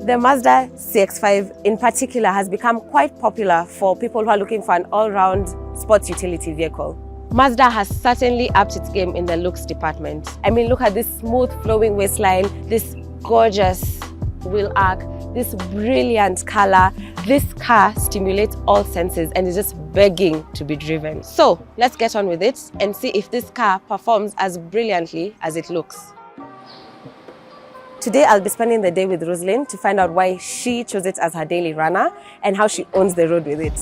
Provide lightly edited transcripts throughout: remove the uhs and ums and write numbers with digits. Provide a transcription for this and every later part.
The Mazda CX5 in particular has become quite popular for people who are looking for an all-round sports utility vehicle. Mazda has certainly upped its game in the looks department. I mean, look at this smooth flowing waistline, this gorgeous wheel arc, this brilliant color. This car stimulates all senses and is just begging to be driven. So let's get on with it and see if this car performs as brilliantly as it looks. Today, I'll be spending the day with Roslyn to find out why she chose it as her daily runner and how she owns the road with it.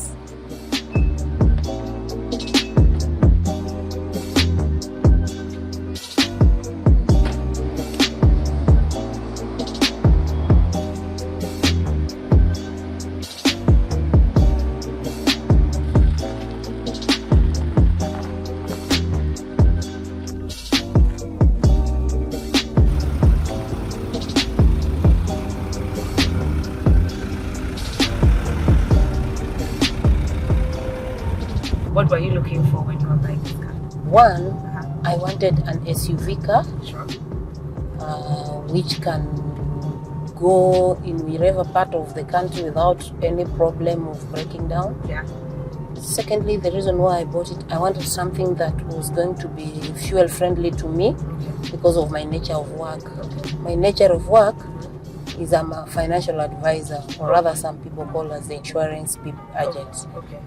What were you looking for when you were buying this car? One, I wanted an SUV car, Sure. which can go in wherever part of the country without any problem of breaking down. Yeah. Secondly, the reason why I bought it, I wanted something that was going to be fuel friendly to me because of my nature of work. My nature of work is I'm a financial advisor, or rather some people call us the insurance agents. Okay.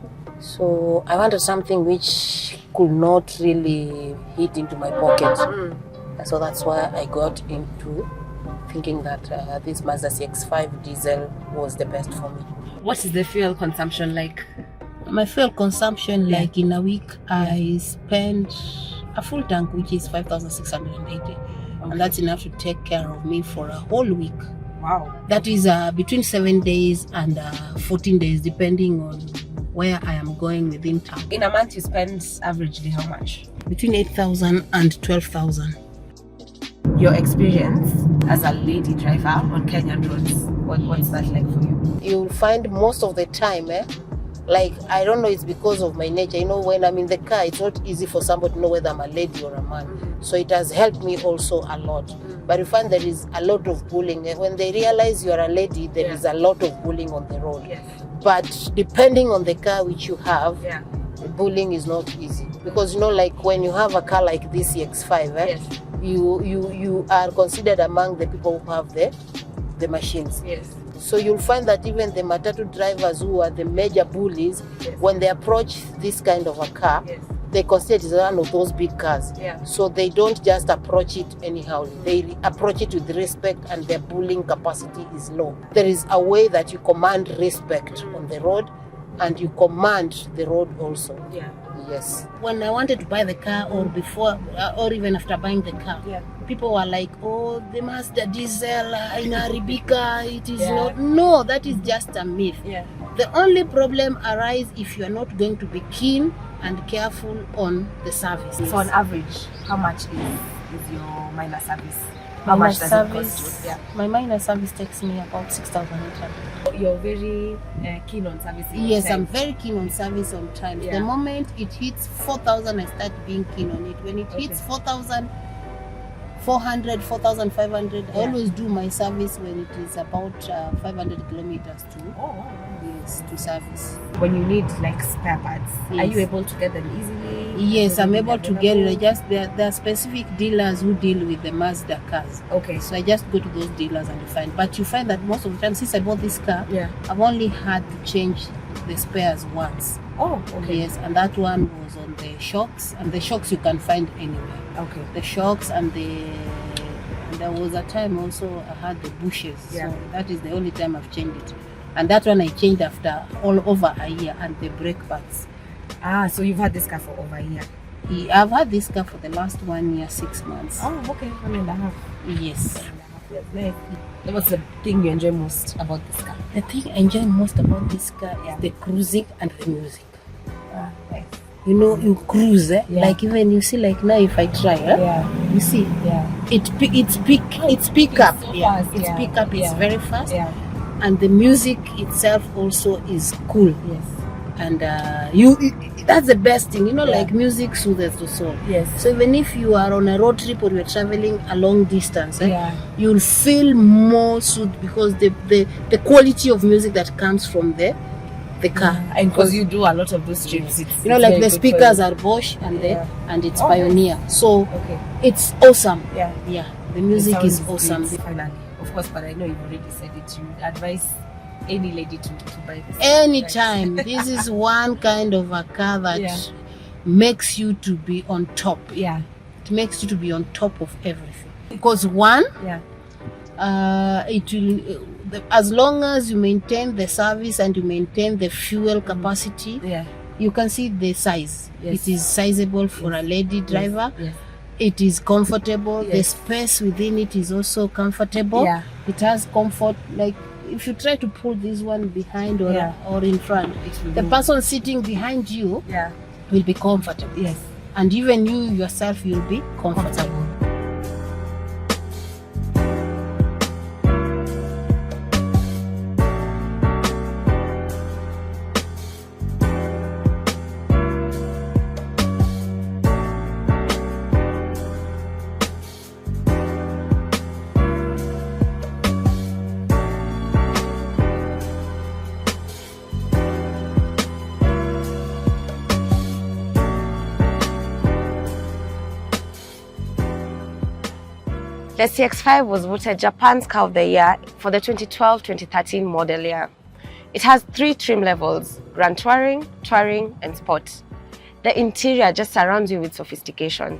So I wanted something which could not really hit into my pocket. And so that's why I got into thinking that this Mazda CX5 diesel was the best for me. What is the fuel consumption like? My fuel consumption, like in a week, I spend a full tank, which is 5,680. And that's enough to take care of me for a whole week. Wow. That is between 7 days and 14 days, depending on where I am going within town. In a month, you spend averagely how much? Between 8,000 and 12,000. Your experience as a lady driver on Kenyan roads, what's that like for you? You'll find most of the time, like, I don't know, it's because of my nature. You know, when I'm in the car, it's not easy for somebody to know whether I'm a lady or a man. So it has helped me also a lot. But you find there is a lot of bullying. When they realize you're a lady, there is a lot of bullying on the road. Yes. But depending on the car which you have, Yeah. bullying is not easy. Because, you know, like when you have a car like this CX5, Yes. you are considered among the people who have the machines. Yes. So you'll find that even the matatu drivers who are the major bullies, Yes. when they approach this kind of a car, Yes. they consider it as one of those big cars. Yeah. So they don't just approach it anyhow. They approach it with respect, and their bullying capacity is low. There is a way that you command respect on the road, and you command the road also. Yeah. Yes. When I wanted to buy the car, or before, or even after buying the car, Yeah. people were like, "Oh, the Mazda diesel in Arabica, it is Yeah. not." No, that is just a myth. Yeah. The only problem arises if you are not going to be keen and careful on the service. So on average, how much is your minor service? How My much does it cost you? Yeah. My minor service takes me about 6,800. You're very keen on servicing. Yes, on I'm time. very keen on service on time. Yeah. The moment it hits 4,000, I start being keen on it. When it hits 4,400, 4,500, I Yeah. always do my service when it is about 500 kilometers to service. When you need like spare parts, are Yes. you able to get them easily? Yes, I'm able to get it. Available? There are specific dealers who deal with the Mazda cars. Okay. So I just go to those dealers and you find. But you find that most of the time, since I bought this car, Yeah. I've only had to change the spares once. Oh, okay. Yes, and that one was on the shocks, and the shocks you can find anywhere. Okay. The shocks and there was a time also I had the bushes. Yeah. So that is the only time I've changed it. And that one I changed after all over a year, and the brake pads. Ah, so you've had this car for over a year. I've had this car for the last 1 year, 6 months. Oh, okay. 1.5 Yes. years. Nice. What's the thing you enjoy most about this car? The thing I enjoy most about this car is the cruising and the music. Ah, nice. You know, you cruise, Yeah. like even you see, like now if I try, Yeah. you see, Yeah. it's pick up, so it's fast, pick up, it's Yeah. very fast, Yeah. and the music itself also is cool. Yes. And that's the best thing, like music soothes the soul. Yes. So even if you are on a road trip or you're traveling a long distance, Yeah. you'll feel more soothed because the quality of music that comes from the car. Yeah. And because you do a lot of those trips, it's like the speakers are Bosch and it's Pioneer. So it's awesome. Yeah. Yeah. The music is awesome. Finally. Of course, but I know you've already said it. You advise any lady to buy this. Anytime. This is one kind of a car that makes you to be on top. Yeah. It makes you to be on top of everything. Because one, it will, as long as you maintain the service and you maintain the fuel capacity, you can see the size. It is sizable for a lady driver. It is comfortable. The space within it is also comfortable. It has comfort. Like if you try to pull this one behind or in front, the person sitting behind you will be comfortable. Yes. And even you yourself will be comfortable. The CX5 was voted Japan's Car of the Year for the 2012-2013 model year. It has 3 trim levels: Grand Touring, Touring, and Sport. The interior just surrounds you with sophistication.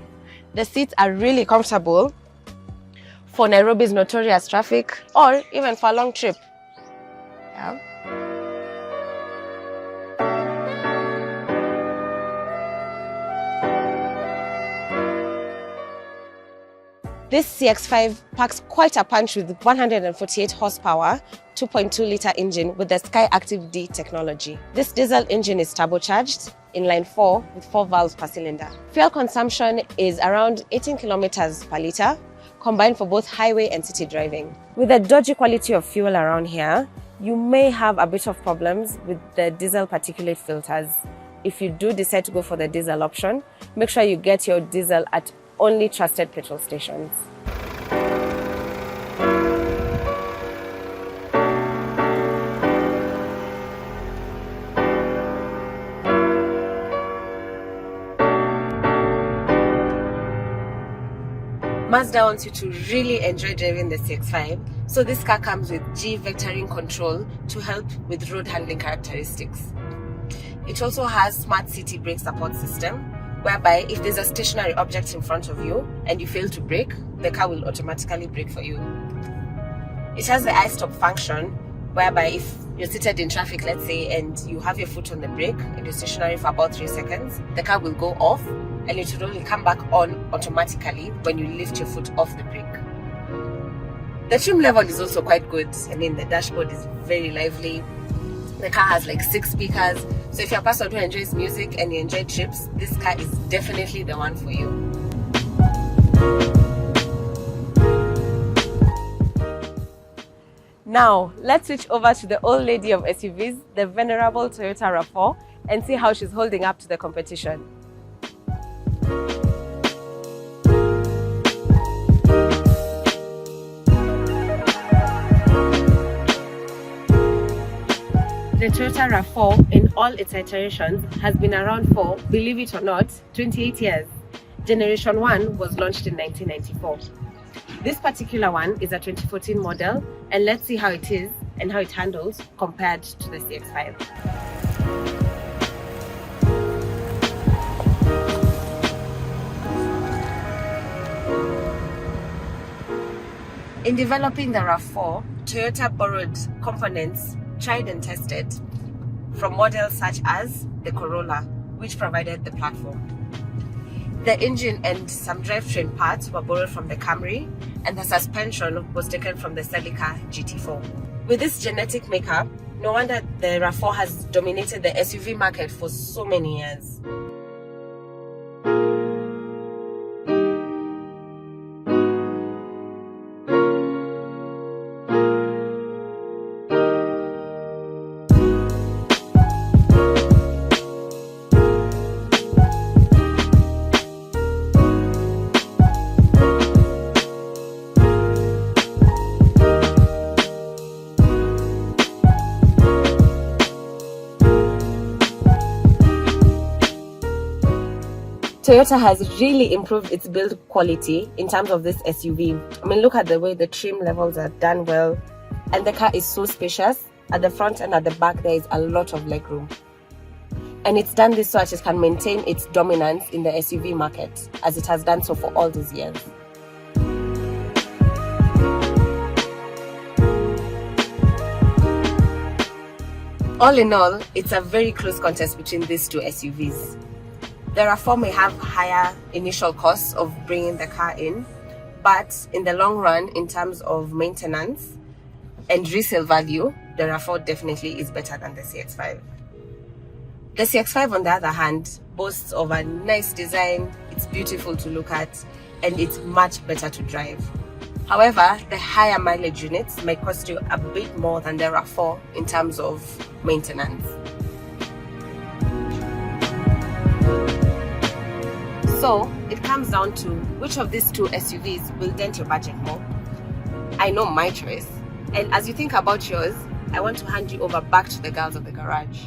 The seats are really comfortable for Nairobi's notorious traffic or even for a long trip. Yeah. This CX5 packs quite a punch with 148 horsepower, 2.2-litre engine with the Sky Active D technology. This diesel engine is turbocharged, inline 4 with 4 valves per cylinder. Fuel consumption is around 18 kilometers per litre, combined for both highway and city driving. With the dodgy quality of fuel around here, you may have a bit of problems with the diesel particulate filters. If you do decide to go for the diesel option, make sure you get your diesel at only trusted petrol stations. Mazda wants you to really enjoy driving the CX5, so this car comes with G vectoring control to help with road handling characteristics. It also has smart city brake support system, whereby if there's a stationary object in front of you and you fail to brake, the car will automatically brake for you. It has the I-stop function, whereby if you're seated in traffic, let's say, and you have your foot on the brake and you're stationary for about 3 seconds, the car will go off and it will only come back on automatically when you lift your foot off the brake. The trim level is also quite good. I mean, the dashboard is very lively. The car has like 6 speakers. So if you're a person who enjoys music and you enjoy trips, this car is definitely the one for you. Now, let's switch over to the old lady of SUVs, the venerable Toyota RAV4, and see how she's holding up to the competition. The Toyota RAV4 in all its iterations has been around for, believe it or not, 28 years. Generation 1 was launched in 1994. This particular one is a 2014 model, and let's see how it is and how it handles compared to the CX5. In developing the RAV4, Toyota borrowed components tried and tested from models such as the Corolla, which provided the platform. The engine and some drivetrain parts were borrowed from the Camry, and the suspension was taken from the Celica GT4. With this genetic makeup, no wonder the RAV4 has dominated the SUV market for so many years. Toyota has really improved its build quality in terms of this SUV. I mean, look at the way the trim levels are done well, and the car is so spacious. At the front and at the back, there is a lot of legroom. And it's done this so that it can maintain its dominance in the SUV market, as it has done so for all these years. All in all, it's a very close contest between these two SUVs. The RAV4 may have higher initial costs of bringing the car in, but in the long run, in terms of maintenance and resale value, the RAV4 definitely is better than the CX5. The CX5, on the other hand, boasts of a nice design, it's beautiful to look at, and it's much better to drive. However, the higher mileage units might cost you a bit more than the RAV4 in terms of maintenance. So it comes down to which of these two SUVs will dent your budget more. I know my choice, and as you think about yours, I want to hand you over back to the girls of the garage.